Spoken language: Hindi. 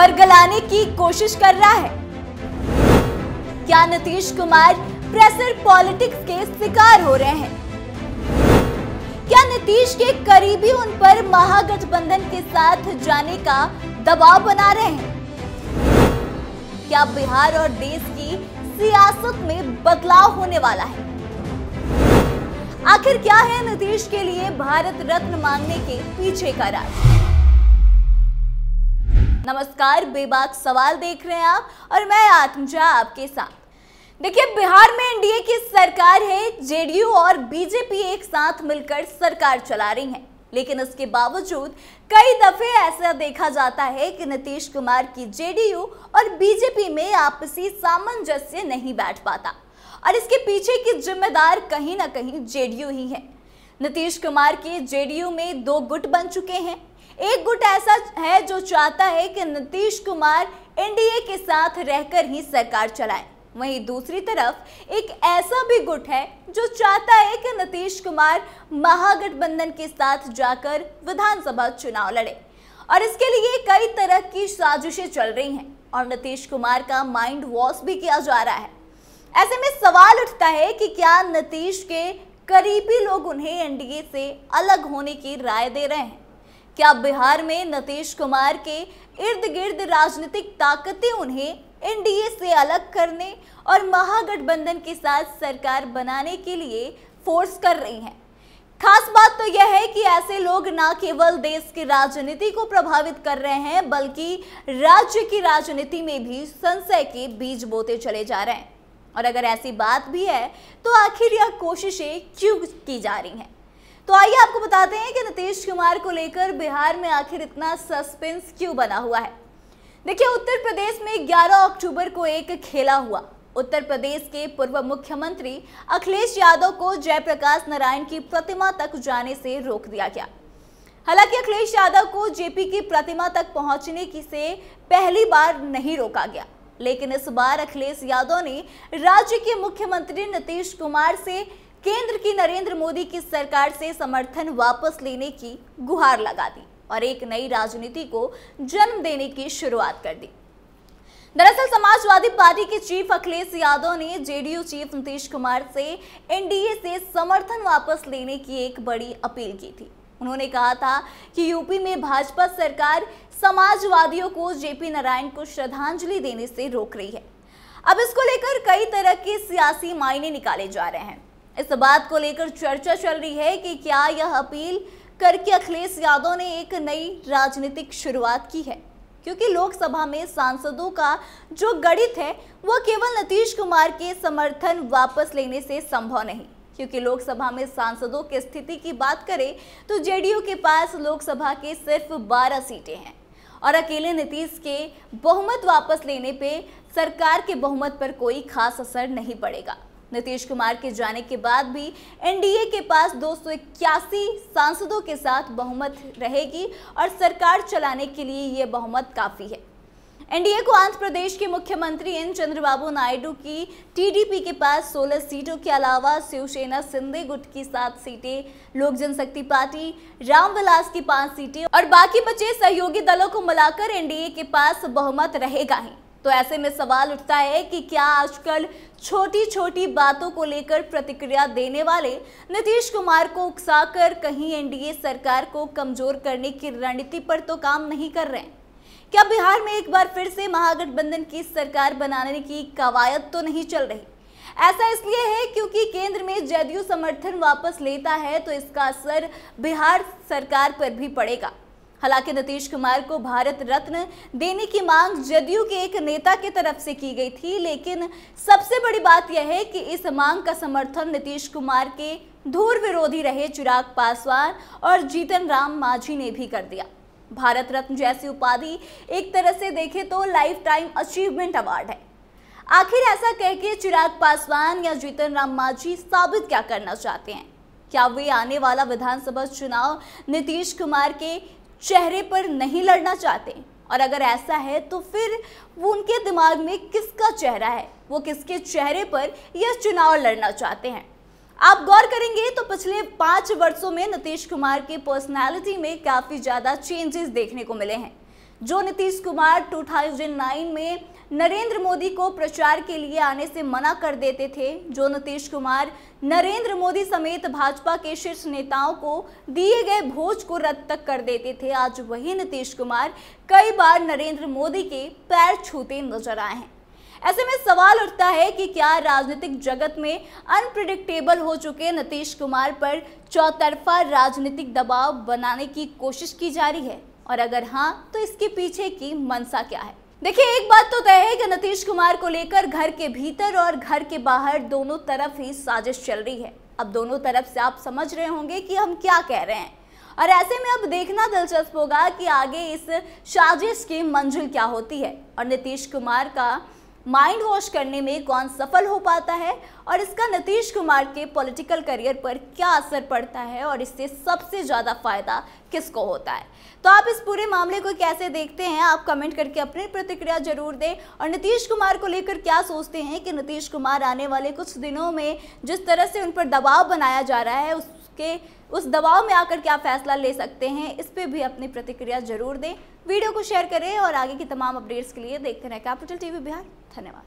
बरगलाने की कोशिश कर रहा है। क्या नीतीश कुमार प्रेशर पॉलिटिक्स के शिकार हो रहे हैं? क्या नीतीश के करीबी उन पर महागठबंधन के साथ जाने का दबाव बना रहे हैं? क्या बिहार और देश की सियासत में बदलाव होने वाला है? आखिर क्या है नीतीश के लिए भारत रत्न मांगने के पीछे का राज? नमस्कार, बेबाक सवाल देख रहे हैं आप और मैं आत्मजा आपके साथ। देखिए, बिहार में एनडीए की सरकार है। जेडीयू और बीजेपी एक साथ मिलकर सरकार चला रही हैं, लेकिन इसके बावजूद कई दफे ऐसा देखा जाता है कि नीतीश कुमार की जेडीयू और बीजेपी में आपसी सामंजस्य नहीं बैठ पाता और इसके पीछे की जिम्मेदार कहीं ना कहीं जेडीयू ही है। नीतीश कुमार के जेडीयू में दो गुट बन चुके हैं। एक गुट ऐसा है जो चाहता है कि नीतीश कुमार एनडीए के साथ रहकर ही सरकार चलाएं। वहीं दूसरी तरफ एक ऐसा भी गुट है जो चाहता है कि नीतीश कुमार महागठबंधन के साथ जाकर विधानसभा चुनाव लड़े और इसके लिए कई तरह की साजिशें चल रही हैं और नीतीश कुमार का माइंड वॉश भी किया जा रहा है। ऐसे में सवाल उठता है कि क्या नीतीश के करीबी लोग उन्हें एनडीए से अलग होने की राय दे रहे हैं? क्या बिहार में नीतीश कुमार के इर्द गिर्द राजनीतिक ताकतें उन्हें एनडीए से अलग करने और महागठबंधन के साथ सरकार बनाने के लिए फोर्स कर रही हैं? खास बात तो यह है कि ऐसे लोग न केवल देश की राजनीति को प्रभावित कर रहे हैं, बल्कि राज्य की राजनीति में भी संशय के बीज बोते चले जा रहे हैं। और अगर ऐसी बात भी है तो आखिर यह कोशिशें क्यों की जा रही हैं? तो आइए आपको बताते हैं कि नीतीश कुमार को लेकर बिहार में आखिर इतना सस्पेंस क्यों बना हुआ है। देखिए, उत्तर प्रदेश में 11 अक्टूबर को एक खेला हुआ। उत्तर प्रदेश के पूर्व मुख्यमंत्री अखिलेश यादव को जयप्रकाश नारायण की प्रतिमा तक जाने से रोक दिया गया। हालांकि अखिलेश यादव को जेपी की प्रतिमा तक पहुंचने की से पहली बार नहीं रोका गया, लेकिन इस बार अखिलेश यादव ने राज्य के मुख्यमंत्री नीतीश कुमार से केंद्र की नरेंद्र मोदी की सरकार से समर्थन वापस लेने की गुहार लगा दी और एक नई राजनीति को जन्म देने की शुरुआत कर दी। दरअसल समाजवादी पार्टी के चीफ अखिलेश यादव ने जेडीयू चीफ नीतीश कुमार से एनडीए से समर्थन वापस लेने की एक बड़ी अपील की थी। उन्होंने कहा था कि यूपी में भाजपा सरकार समाजवादियों को जेपी नारायण को श्रद्धांजलि देने से रोक रही है। अब इसको लेकर कई तरह के सियासी मायने निकाले जा रहे हैं। इस बात को लेकर चर्चा चल रही है कि क्या यह अपील करके अखिलेश यादव ने एक नई राजनीतिक शुरुआत की है, क्योंकि लोकसभा में सांसदों का जो गणित है वह केवल नीतीश कुमार के समर्थन वापस लेने से संभव नहीं। क्योंकि लोकसभा में सांसदों की स्थिति की बात करें तो जेडीयू के पास लोकसभा के सिर्फ 12 सीटें हैं और अकेले नीतीश के बहुमत वापस लेने पे सरकार के बहुमत पर कोई खास असर नहीं पड़ेगा। नीतीश कुमार के जाने के बाद भी एनडीए के पास 281 सांसदों के साथ बहुमत रहेगी और सरकार चलाने के लिए ये बहुमत काफी है। एनडीए को आंध्र प्रदेश के मुख्यमंत्री एन चंद्रबाबू नायडू की टीडीपी के पास 16 सीटों के अलावा शिवसेना शिंदे गुट की 7 सीटें, लोक जनशक्ति पार्टी रामविलास की 5 सीटें और बाकी बचे सहयोगी दलों को मिलाकर एनडीए के पास बहुमत रहेगा ही। तो ऐसे में सवाल उठता है कि क्या आजकल छोटी छोटी बातों को लेकर प्रतिक्रिया देने वाले नीतीश कुमार को उकसाकर कहीं एनडीए सरकार को कमजोर करने की रणनीति पर तो काम नहीं कर रहे हैं? क्या बिहार में एक बार फिर से महागठबंधन की सरकार बनाने की कवायद तो नहीं चल रही? ऐसा इसलिए है क्योंकि केंद्र में जदयू समर्थन वापस लेता है तो इसका असर बिहार सरकार पर भी पड़ेगा। हालांकि नीतीश कुमार को भारत रत्न देने की मांग जदयू के एक नेता की तरफ से की गई थी, लेकिन सबसे बड़ी बात यह है कि इस मांग का समर्थन नीतीश कुमार के धुर विरोधी रहे चिराग पासवान और जीतन राम मांझी ने भी कर दिया। भारत रत्न जैसी उपाधि एक तरह से देखें तो लाइफ टाइम अचीवमेंट अवार्ड है। आखिर ऐसा कह के चिराग पासवान या जीतन राम मांझी साबित क्या करना चाहते हैं? क्या वे आने वाला विधानसभा चुनाव नीतीश कुमार के चेहरे पर नहीं लड़ना चाहते? और अगर ऐसा है तो फिर वो उनके दिमाग में किसका चेहरा है, वो किसके चेहरे पर यह चुनाव लड़ना चाहते हैं? आप गौर करेंगे तो पिछले 5 वर्षों में नीतीश कुमार की पर्सनालिटी में काफी ज्यादा चेंजेस देखने को मिले हैं। जो नीतीश कुमार 2009 में नरेंद्र मोदी को प्रचार के लिए आने से मना कर देते थे, जो नीतीश कुमार नरेंद्र मोदी समेत भाजपा के शीर्ष नेताओं को दिए गए भोज को रद्द तक कर देते थे, आज वही नीतीश कुमार कई बार नरेंद्र मोदी के पैर छूते नजर आए हैं। ऐसे में सवाल उठता है कि क्या राजनीतिक जगत में अनप्रिडिक्टेबल हो चुके नीतीश कुमार पर चौतरफा राजनीतिक दबाव बनाने की कोशिश की जा रही है, और अगर हाँ तो इसके पीछे की मंशा क्या है। देखिए, एक बात तो तय है कि नीतीश कुमार को लेकर घर के भीतर और घर के बाहर दोनों तरफ ही साजिश चल रही है। अब दोनों तरफ से आप समझ रहे होंगे कि हम क्या कह रहे हैं, और ऐसे में अब देखना दिलचस्प होगा कि आगे इस साजिश की मंजिल क्या होती है और नीतीश कुमार का माइंड वॉश करने में कौन सफल हो पाता है, और इसका नीतीश कुमार के पॉलिटिकल करियर पर क्या असर पड़ता है, और इससे सबसे ज़्यादा फायदा किसको होता है। तो आप इस पूरे मामले को कैसे देखते हैं, आप कमेंट करके अपनी प्रतिक्रिया जरूर दें, और नीतीश कुमार को लेकर क्या सोचते हैं कि नीतीश कुमार आने वाले कुछ दिनों में जिस तरह से उन पर दबाव बनाया जा रहा है, उस दबाव में आकर क्या फैसला ले सकते हैं, इस पे भी अपनी प्रतिक्रिया जरूर दें। वीडियो को शेयर करें और आगे की तमाम अपडेट्स के लिए देखते रहें कैपिटल टीवी बिहार। धन्यवाद।